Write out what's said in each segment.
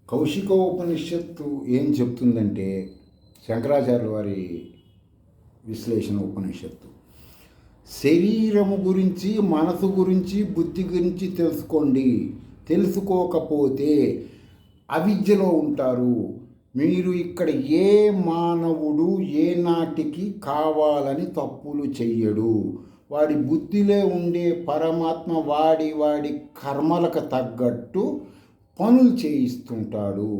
కౌశికోపనిషత్తు ఏం చెప్తుందంటే, శంకరాచార్యుల వారి విశ్లేషణ ఉపనిషత్తు, శరీరము గురించి, మనసు గురించి, బుద్ధి గురించి తెలుసుకోండి. తెలుసుకోకపోతే అవిద్యలో ఉంటారు. మీరు ఇక్కడ ఏ మానవుడు ఏ నాటికి కావాలని తప్పులు చెయ్యడు. వాడి బుద్ధిలో ఉండే పరమాత్మ వాడి కర్మలకు తగ్గట్టు పనులు చేయిస్తుంటాడు.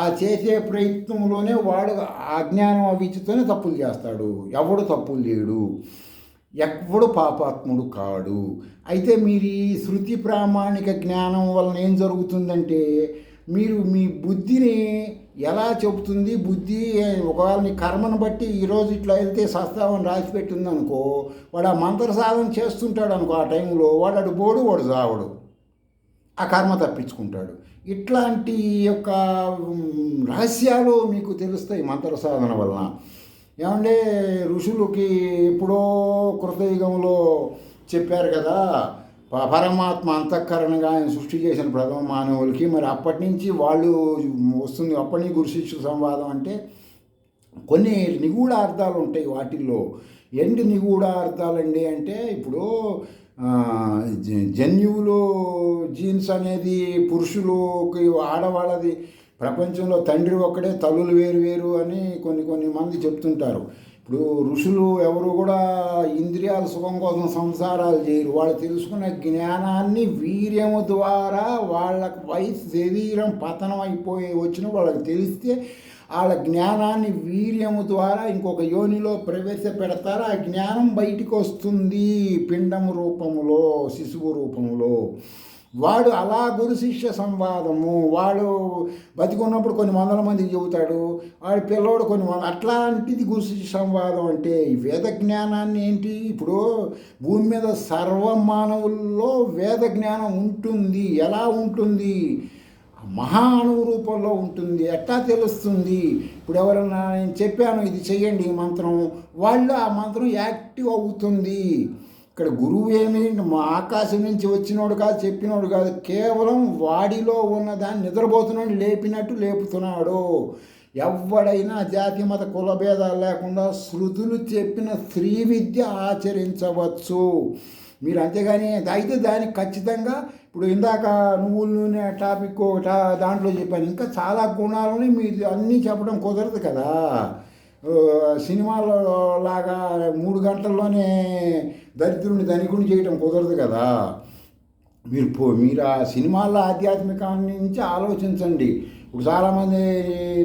ఆ చేసే ప్రయత్నంలోనే వాడు అజ్ఞానం అవిద్యతోనే తప్పులు చేస్తాడు. ఎవడు తప్పులు చేయడు, ఎవడు పాపాత్ముడు కాడు. అయితే మీరు ఈ శృతి ప్రామాణిక జ్ఞానం వలన ఏం జరుగుతుందంటే, మీరు మీ బుద్ధిని ఎలా చెబుతుంది, బుద్ధి ఒకవేళ నీ కర్మను బట్టి ఈరోజు ఇట్లా వెళ్తే సస్తావని రాసి పెట్టిందనుకో, వాడు ఆ మంత్ర సాధన చేస్తుంటాడు అనుకో, ఆ టైంలో వాడు బోడు వాడు చావడు, ఆ కర్మ తప్పించుకుంటాడు. ఇట్లాంటి యొక్క రహస్యాలు మీకు తెలుస్తాయి మంత్ర సాధన వలన. ఏమంటే ఋషులకి ఎప్పుడో కృతయుగంలో చెప్పారు కదా, పరమాత్మ అంతఃకరణగా ఆయన సృష్టి చేసిన ప్రథమ మానవులకి. మరి అప్పటి నుంచి వాళ్ళు వస్తుంది, అప్పటి నుంచి గురు శిష్య సంవాదం అంటే కొన్ని నిగూఢ అర్థాలు ఉంటాయి వాటిల్లో. ఎండు నిగూఢ అర్థాలండి అంటే, ఇప్పుడు జన్యువులు జీన్స్ అనేది పురుషులకి ఆడవాళ్ళది, ప్రపంచంలో తండ్రి ఒక్కడే తల్లులు వేరు వేరు అని కొన్ని మంది చెప్తుంటారు. ఇప్పుడు ఋషులు ఎవరు కూడా ఇంద్రియాల సుఖం కోసం సంసారాలు చేయరు. వాళ్ళు తెలుసుకున్న జ్ఞానాన్ని వీర్యము ద్వారా వాళ్ళకి వయసు శరీరం పతనం అయిపోయి వచ్చిన వాళ్ళకి తెలిస్తే వాళ్ళ జ్ఞానాన్ని వీర్యము ద్వారా ఇంకొక యోనిలో ప్రవేశపెడతారు. ఆ జ్ఞానం బయటికి వస్తుంది పిండము రూపములో, శిశువు రూపములో. వాడు అలా గురు శిష్య సంవాదము, వాడు బతికున్నప్పుడు కొన్ని వందల మందికి చెబుతాడు, వాడి పిల్లోడు అట్లాంటిది గురు శిష్య సంవాదం. అంటే ఈ వేద జ్ఞానాన్ని ఏంటి, ఇప్పుడు భూమి మీద సర్వమానవుల్లో వేద జ్ఞానం ఉంటుంది. ఎలా ఉంటుంది? మహాణువు రూపంలో ఉంటుంది. ఎట్లా తెలుస్తుంది? ఇప్పుడు ఎవరన్నా నేను చెప్పాను ఇది చెయ్యండి ఈ మంత్రం, వాళ్ళు ఆ మంత్రం యాక్టివ్ అవుతుంది. ఇక్కడ గురువు ఏమి ఆకాశం నుంచి వచ్చినోడు కాదు, చెప్పినోడు కాదు, కేవలం వాడిలో ఉన్నదాన్ని నిద్రపోతున్నాడు లేపినట్టు లేపుతున్నాడు. ఎవడైనా జాతి మత కుల భేదాలు లేకుండా శృతులు చెప్పిన స్త్రీ విద్య ఆచరించవచ్చు మీరు. అంతేగాని అయితే దానికి ఖచ్చితంగా ఇప్పుడు ఇందాక నువ్వుల నూనె టాపిక్ దాంట్లో చెప్పాను, ఇంకా చాలా గుణాలని మీరు అన్నీ చెప్పడం కుదరదు కదా. సినిమాలో లాగా 3 గంటల్లోనే దరిద్రుని ధనికుని చేయటం కుదరదు కదా. మీరు ఆ సినిమాల్లో ఆధ్యాత్మికాన్ని నుంచి ఆలోచించండి. ఇప్పుడు చాలామంది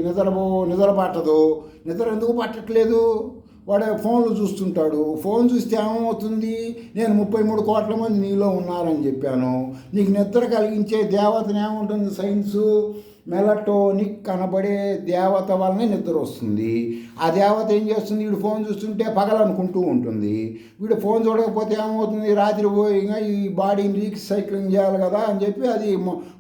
నిద్ర పట్టదు. నిద్ర ఎందుకు పట్టట్లేదు? వాడు ఫోన్లు చూస్తుంటాడు. ఫోన్ చూస్తే ఏమవుతుంది? నేను 33 కోట్ల మంది నీలో ఉన్నారని చెప్పాను. నీకు నిద్ర కలిగించే దేవతను ఏముంటుంది? సైన్సు మెలటోనిక్ కనబడే దేవత వల్లనే నిద్ర వస్తుంది. ఆ దేవత ఏం చేస్తుంది? వీడు ఫోన్ చూస్తుంటే పగలనుకుంటూ ఉంటుంది. వీడు ఫోన్ చూడకపోతే ఏమవుతుంది? రాత్రి పోయి ఈ బాడీని రీసైక్లింగ్ చేయాలి కదా అని చెప్పి అది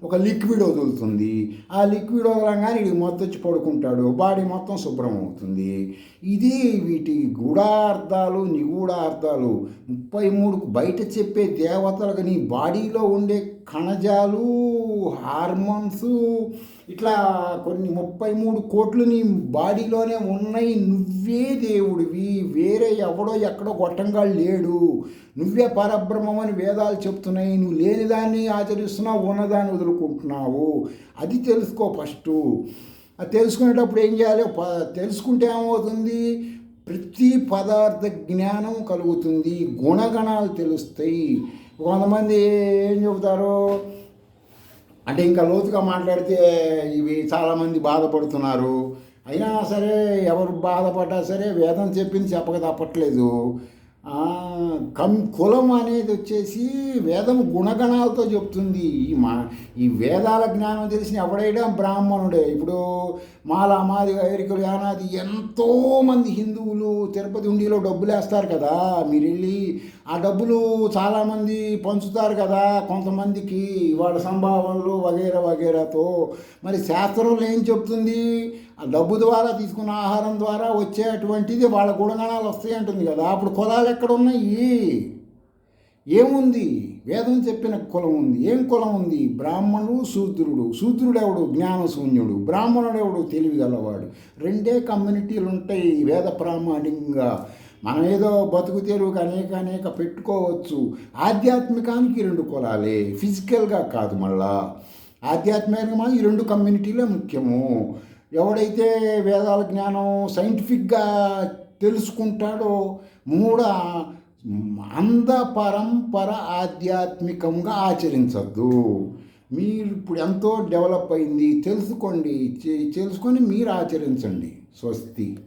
ఒక లిక్విడ్ వదులుతుంది. ఆ లిక్విడ్ వదలంగానే వీడికి మొత్తం వచ్చి పడుకుంటాడు, బాడీ మొత్తం శుభ్రం అవుతుంది. ఇది వీటి గూఢార్థాలు, నిగూఢార్థాలు. 33 బయట చెప్పే దేవతలకు నీ బాడీలో ఉండే కణజాలు, హార్మోన్స్, ఇట్లా కొన్ని 33 కోట్లు నీ బాడీలోనే ఉన్నాయి. నువ్వే దేవుడివి, వేరే ఎవడో ఎక్కడో గొట్టంగా లేడు. నువ్వే పరబ్రహ్మమని వేదాలు చెప్తున్నాయి. నువ్వు లేనిదాన్ని ఆచరిస్తున్నావు, ఉన్నదాన్ని వదులుకుంటున్నావు. అది తెలుసుకో ఫస్టు. అది తెలుసుకునేటప్పుడు ఏం చేయాలి? తెలుసుకుంటే ఏమవుతుంది? ప్రతి పదార్థ జ్ఞానం కలుగుతుంది, గుణగణాలు తెలుస్తాయి. కొంతమంది ఏం చెబుతారు అంటే, ఇంకా లోతుగా మాట్లాడితే ఇవి చాలామంది బాధపడుతున్నారు. అయినా సరే ఎవరు బాధపడ్డా సరే వేదం చెప్పింది చెప్పక తప్పట్లేదు. కులం అనేది వచ్చేసి వేదం గుణగణాలతో చెప్తుంది. ఈ వేదాల జ్ఞానం తెలిసిన ఎవడైనా బ్రాహ్మణుడే. ఇప్పుడు మాది ఎరికలు యానాది ఎంతోమంది హిందువులు తిరుపతి హుండీలో డబ్బులు వేస్తారు కదా. మీరు వెళ్ళి ఆ డబ్బులు చాలామంది పంచుతారు కదా కొంతమందికి, వాళ్ళ సంభావనలు వగేరాతో. మరి శాస్త్రంలో ఏం చెప్తుంది? ఆ డబ్బు ద్వారా తీసుకున్న ఆహారం ద్వారా వచ్చేటువంటిది వాళ్ళ గుణగణాలు వస్తాయి అంటుంది కదా. అప్పుడు కులాలు ఎక్కడ ఉన్నాయి? ఏముంది? వేదం చెప్పిన కులం ఉంది. ఏం కులం ఉంది? బ్రాహ్మణుడు, శూద్రుడు. శూద్రుడెవడు? జ్ఞానశూన్యుడు. బ్రాహ్మణుడెవడు? తెలివి గలవాడు. రెండే కమ్యూనిటీలు ఉంటాయి వేద ప్రామాణికంగా. మనం ఏదో బతుకు తెరువుకి అనేక పెట్టుకోవచ్చు. ఆధ్యాత్మికానికి రెండు కులాలే, ఫిజికల్గా కాదు. మళ్ళా ఆధ్యాత్మికంగా ఈ రెండు కమ్యూనిటీలే ముఖ్యము. ఎవడైతే వేదాల జ్ఞానం సైంటిఫిక్గా తెలుసుకుంటాడో మూడ అంధ పరంపర ఆధ్యాత్మికంగా ఆచరించద్దు. మీరు ఇప్పుడు ఎంతో డెవలప్ అయింది, తెలుసుకోండి. తెలుసుకొని మీరు ఆచరించండి. స్వస్తి.